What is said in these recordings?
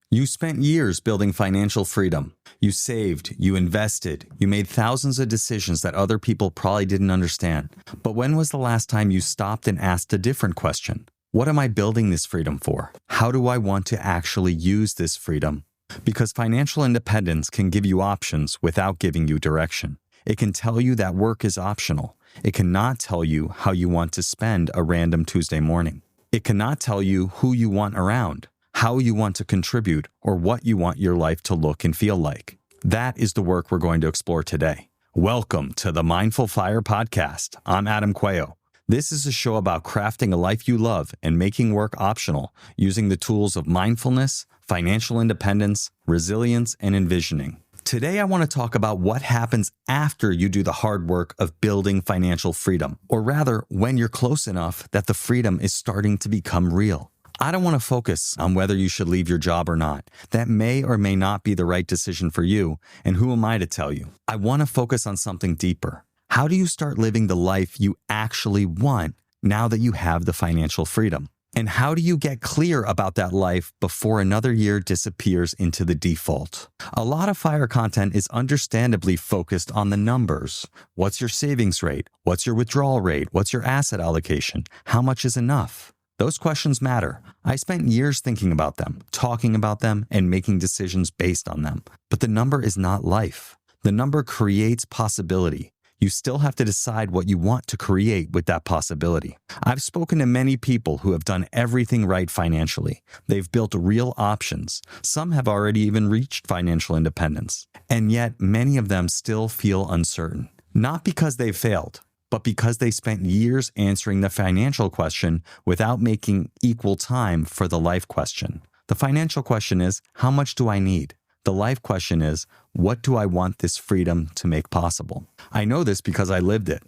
You spent years building financial freedom. You saved, you invested, you made thousands of decisions that other people probably didn't understand. But when was the last time you stopped and asked a different question? What am I building this freedom for? How do I want to actually use this freedom? Because financial independence can give you options without giving you direction. It can tell you that work is optional. It cannot tell you how you want to spend a random Tuesday morning. It cannot tell you who you want around, how you want to contribute, or what you want your life to look and feel like. That is the work we're going to explore today. Welcome to the Mindful Fire Podcast. I'm Adam Coelho. This is a show about crafting a life you love and making work optional using the tools of mindfulness, financial independence, resilience, and envisioning. Today, I want to talk about what happens after you do the hard work of building financial freedom, or rather, when you're close enough that the freedom is starting to become real. I don't want to focus on whether you should leave your job or not. That may or may not be the right decision for you, and who am I to tell you? I want to focus on something deeper. How do you start living the life you actually want now that you have the financial freedom? And how do you get clear about that life before another year disappears into the default? A lot of FIRE content is understandably focused on the numbers. What's your savings rate? What's your withdrawal rate? What's your asset allocation? How much is enough? Those questions matter. I spent years thinking about them, talking about them, and making decisions based on them. But the number is not life. The number creates possibility. You still have to decide what you want to create with that possibility. I've spoken to many people who have done everything right financially. They've built real options. Some have already even reached financial independence. And yet, many of them still feel uncertain. Not because they've failed, but because they spent years answering the financial question without making equal time for the life question. The financial question is, how much do I need? The life question is, what do I want this freedom to make possible? I know this because I lived it.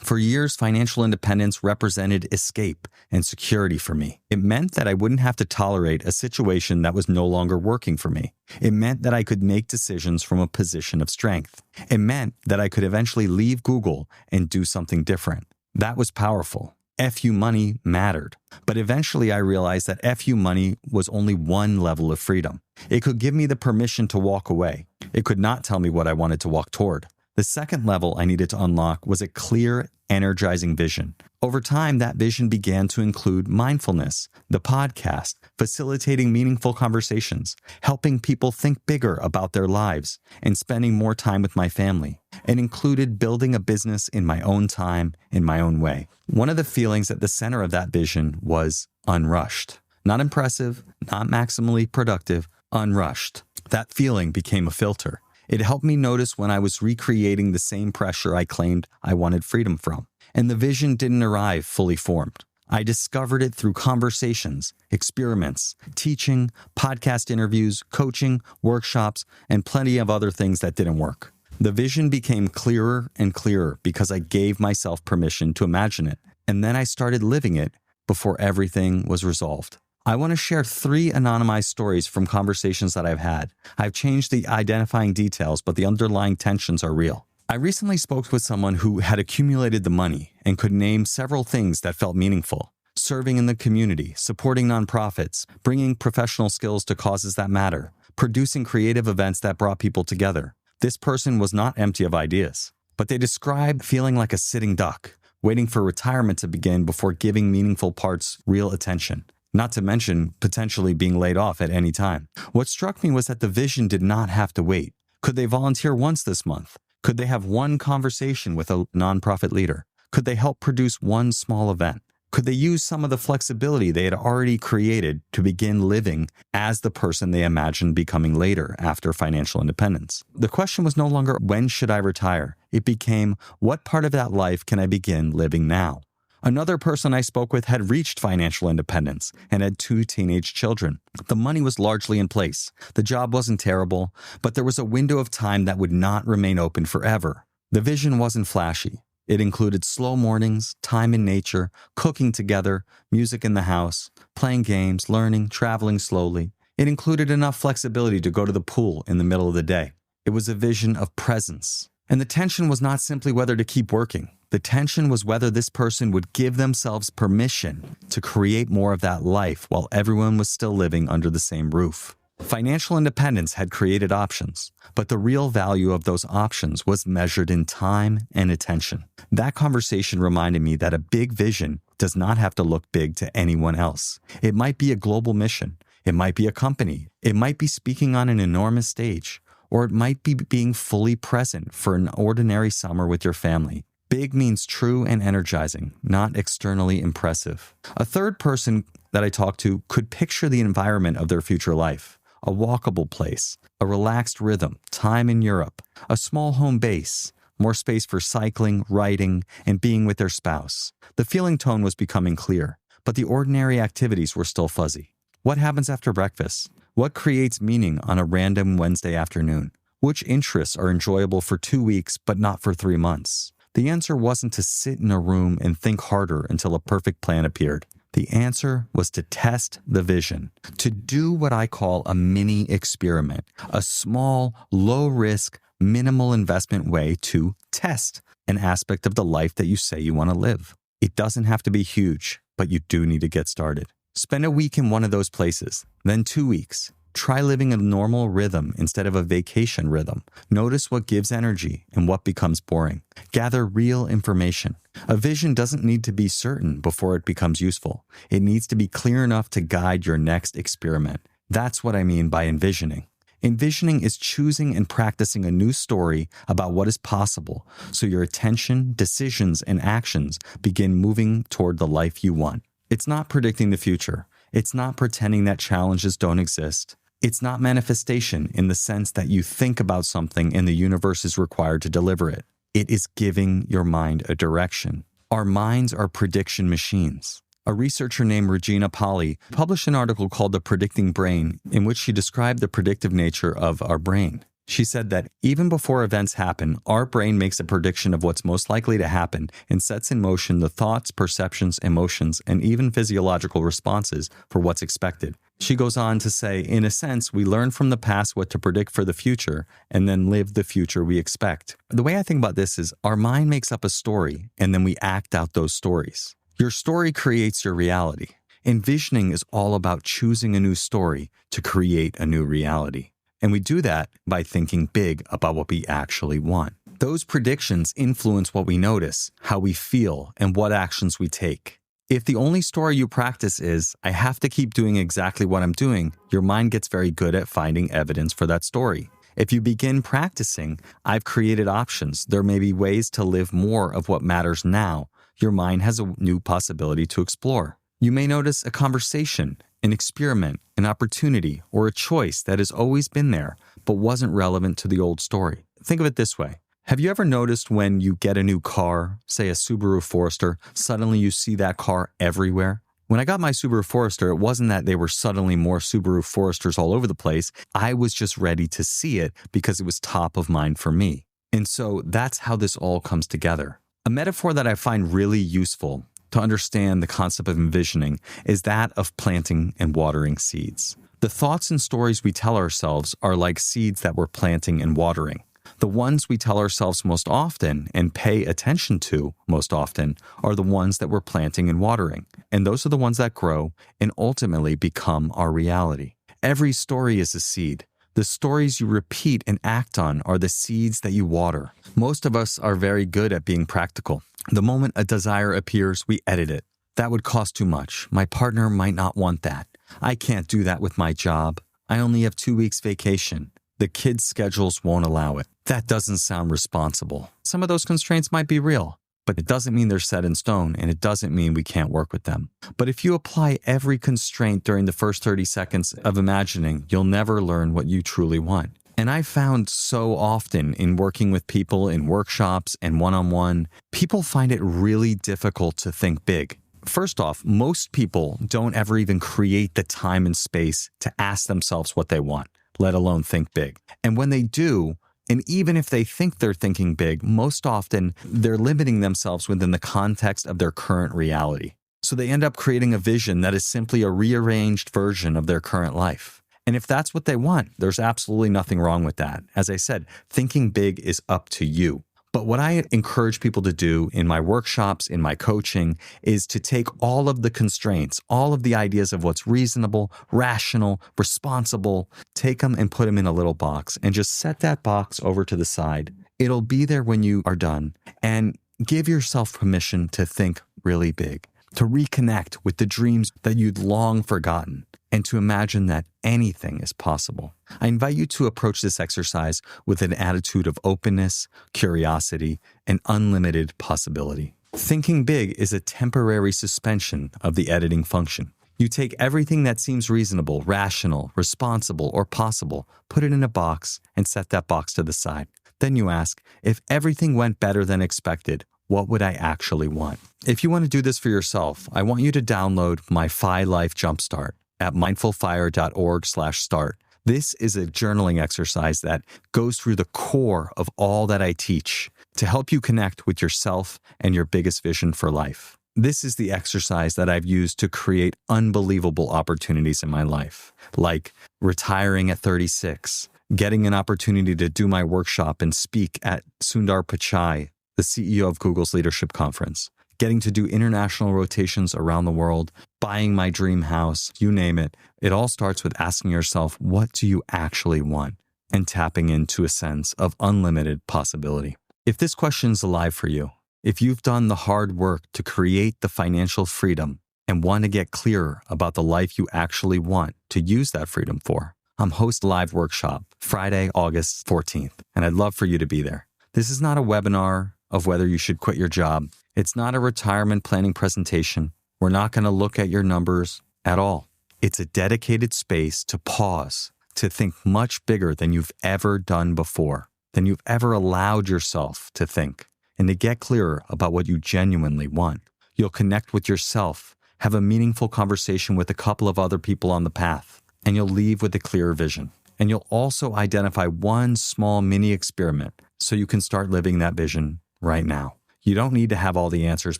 For years, financial independence represented escape and security for me. It meant that I wouldn't have to tolerate a situation that was no longer working for me. It meant that I could make decisions from a position of strength. It meant that I could eventually leave Google and do something different. That was powerful. FU money mattered. But eventually I realized that FU money was only one level of freedom. It could give me the permission to walk away. It could not tell me what I wanted to walk toward. The second level I needed to unlock was a clear, energizing vision. Over time, that vision began to include mindfulness, the podcast, facilitating meaningful conversations, helping people think bigger about their lives, and spending more time with my family. It included building a business in my own time, in my own way. One of the feelings at the center of that vision was unrushed. Not impressive, not maximally productive, unrushed. That feeling became a filter. It helped me notice when I was recreating the same pressure I claimed I wanted freedom from. And the vision didn't arrive fully formed. I discovered it through conversations, experiments, teaching, podcast interviews, coaching, workshops, and plenty of other things that didn't work. The vision became clearer and clearer because I gave myself permission to imagine it. And then I started living it before everything was resolved. I want to share 3 anonymized stories from conversations that I've had. I've changed the identifying details, but the underlying tensions are real. I recently spoke with someone who had accumulated the money and could name several things that felt meaningful. Serving in the community, supporting nonprofits, bringing professional skills to causes that matter, producing creative events that brought people together. This person was not empty of ideas, but they described feeling like a sitting duck, waiting for retirement to begin before giving meaningful parts real attention. Not to mention potentially being laid off at any time. What struck me was that the vision did not have to wait. Could they volunteer once this month? Could they have one conversation with a nonprofit leader? Could they help produce one small event? Could they use some of the flexibility they had already created to begin living as the person they imagined becoming later after financial independence? The question was no longer, when should I retire? It became, what part of that life can I begin living now? Another person I spoke with had reached financial independence and had 2 teenage children. The money was largely in place. The job wasn't terrible, but there was a window of time that would not remain open forever. The vision wasn't flashy. It included slow mornings, time in nature, cooking together, music in the house, playing games, learning, traveling slowly. It included enough flexibility to go to the pool in the middle of the day. It was a vision of presence. And the tension was not simply whether to keep working. The tension was whether this person would give themselves permission to create more of that life while everyone was still living under the same roof. Financial independence had created options, but the real value of those options was measured in time and attention. That conversation reminded me that a big vision does not have to look big to anyone else. It might be a global mission. It might be a company. It might be speaking on an enormous stage, or it might be being fully present for an ordinary summer with your family. Big means true and energizing, not externally impressive. A third person that I talked to could picture the environment of their future life. A walkable place, a relaxed rhythm, time in Europe, a small home base, more space for cycling, writing, and being with their spouse. The feeling tone was becoming clear, but the ordinary activities were still fuzzy. What happens after breakfast? What creates meaning on a random Wednesday afternoon? Which interests are enjoyable for 2 weeks but not for 3 months? The answer wasn't to sit in a room and think harder until a perfect plan appeared. The answer was to test the vision, to do what I call a mini experiment, a small, low-risk, minimal investment way to test an aspect of the life that you say you want to live. It doesn't have to be huge, but you do need to get started. Spend a week in one of those places, then 2 weeks. Try living a normal rhythm instead of a vacation rhythm. Notice what gives energy and what becomes boring. Gather real information. A vision doesn't need to be certain before it becomes useful. It needs to be clear enough to guide your next experiment. That's what I mean by envisioning. Envisioning is choosing and practicing a new story about what is possible so your attention, decisions, and actions begin moving toward the life you want. It's not predicting the future. It's not pretending that challenges don't exist. It's not manifestation in the sense that you think about something and the universe is required to deliver it. It is giving your mind a direction. Our minds are prediction machines. A researcher named Regina Polly published an article called The Predicting Brain, in which she described the predictive nature of our brain. She said that even before events happen, our brain makes a prediction of what's most likely to happen and sets in motion the thoughts, perceptions, emotions, and even physiological responses for what's expected. She goes on to say, in a sense, we learn from the past what to predict for the future and then live the future we expect. The way I think about this is our mind makes up a story and then we act out those stories. Your story creates your reality. Envisioning is all about choosing a new story to create a new reality. And we do that by thinking big about what we actually want. Those predictions influence what we notice, how we feel, and what actions we take. If the only story you practice is, I have to keep doing exactly what I'm doing, your mind gets very good at finding evidence for that story. If you begin practicing, I've created options, there may be ways to live more of what matters now, your mind has a new possibility to explore. You may notice a conversation, an experiment, an opportunity, or a choice that has always been there, but wasn't relevant to the old story. Think of it this way. Have you ever noticed when you get a new car, say a Subaru Forester, suddenly you see that car everywhere? When I got my Subaru Forester, it wasn't that there were suddenly more Subaru Foresters all over the place. I was just ready to see it because it was top of mind for me. And so that's how this all comes together. A metaphor that I find really useful to understand the concept of envisioning is that of planting and watering seeds. The thoughts and stories we tell ourselves are like seeds that we're planting and watering. The ones we tell ourselves most often and pay attention to most often are the ones that we're planting and watering. And those are the ones that grow and ultimately become our reality. Every story is a seed. The stories you repeat and act on are the seeds that you water. Most of us are very good at being practical. The moment a desire appears, we edit it. That would cost too much. My partner might not want that. I can't do that with my job. I only have 2 weeks vacation. The kids' schedules won't allow it. That doesn't sound responsible. Some of those constraints might be real, but it doesn't mean they're set in stone, and it doesn't mean we can't work with them. But if you apply every constraint during the first 30 seconds of imagining, you'll never learn what you truly want. And I found so often in working with people in workshops and one-on-one, people find it really difficult to think big. First off, most people don't ever even create the time and space to ask themselves what they want, let alone think big. And when they do, and even if they think they're thinking big, most often they're limiting themselves within the context of their current reality. So they end up creating a vision that is simply a rearranged version of their current life. And if that's what they want, there's absolutely nothing wrong with that. As I said, thinking big is up to you. But what I encourage people to do in my workshops, in my coaching, is to take all of the constraints, all of the ideas of what's reasonable, rational, responsible, take them and put them in a little box and just set that box over to the side. It'll be there when you are done, and give yourself permission to think really big, to reconnect with the dreams that you'd long forgotten, and to imagine that anything is possible. I invite you to approach this exercise with an attitude of openness, curiosity, and unlimited possibility. Thinking big is a temporary suspension of the editing function. You take everything that seems reasonable, rational, responsible, or possible, put it in a box, and set that box to the side. Then you ask, if everything went better than expected, what would I actually want? If you want to do this for yourself, I want you to download my Phi Life Jumpstart at mindfulfire.org/start. This is a journaling exercise that goes through the core of all that I teach to help you connect with yourself and your biggest vision for life. This is the exercise that I've used to create unbelievable opportunities in my life, like retiring at 36, getting an opportunity to do my workshop and speak at Sundar Pichai, the CEO of Google's Leadership Conference, getting to do international rotations around the world, buying my dream house, you name it. It all starts with asking yourself, what do you actually want? And tapping into a sense of unlimited possibility. If this question's alive for you, if you've done the hard work to create the financial freedom and want to get clearer about the life you actually want to use that freedom for, I'm hosting a live workshop Friday, August 14th, and I'd love for you to be there. This is not a webinar of whether you should quit your job. It's not a retirement planning presentation. We're not going to look at your numbers at all. It's a dedicated space to pause, to think much bigger than you've ever done before, than you've ever allowed yourself to think, and to get clearer about what you genuinely want. You'll connect with yourself, have a meaningful conversation with a couple of other people on the path, and you'll leave with a clearer vision. And you'll also identify one small mini experiment so you can start living that vision right now. You don't need to have all the answers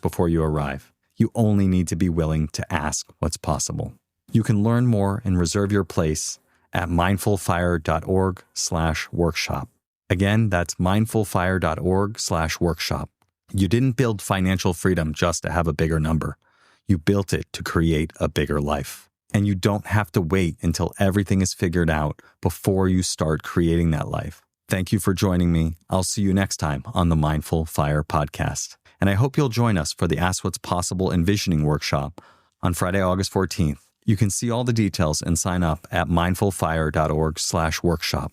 before you arrive. You only need to be willing to ask what's possible. You can learn more and reserve your place at mindfulfire.org/workshop. Again, that's mindfulfire.org/workshop. You didn't build financial freedom just to have a bigger number. You built it to create a bigger life. And you don't have to wait until everything is figured out before you start creating that life. Thank you for joining me. I'll see you next time on the Mindful Fire podcast. And I hope you'll join us for the Ask What's Possible Envisioning workshop on Friday, August 14th. You can see all the details and sign up at mindfulfire.org/workshop.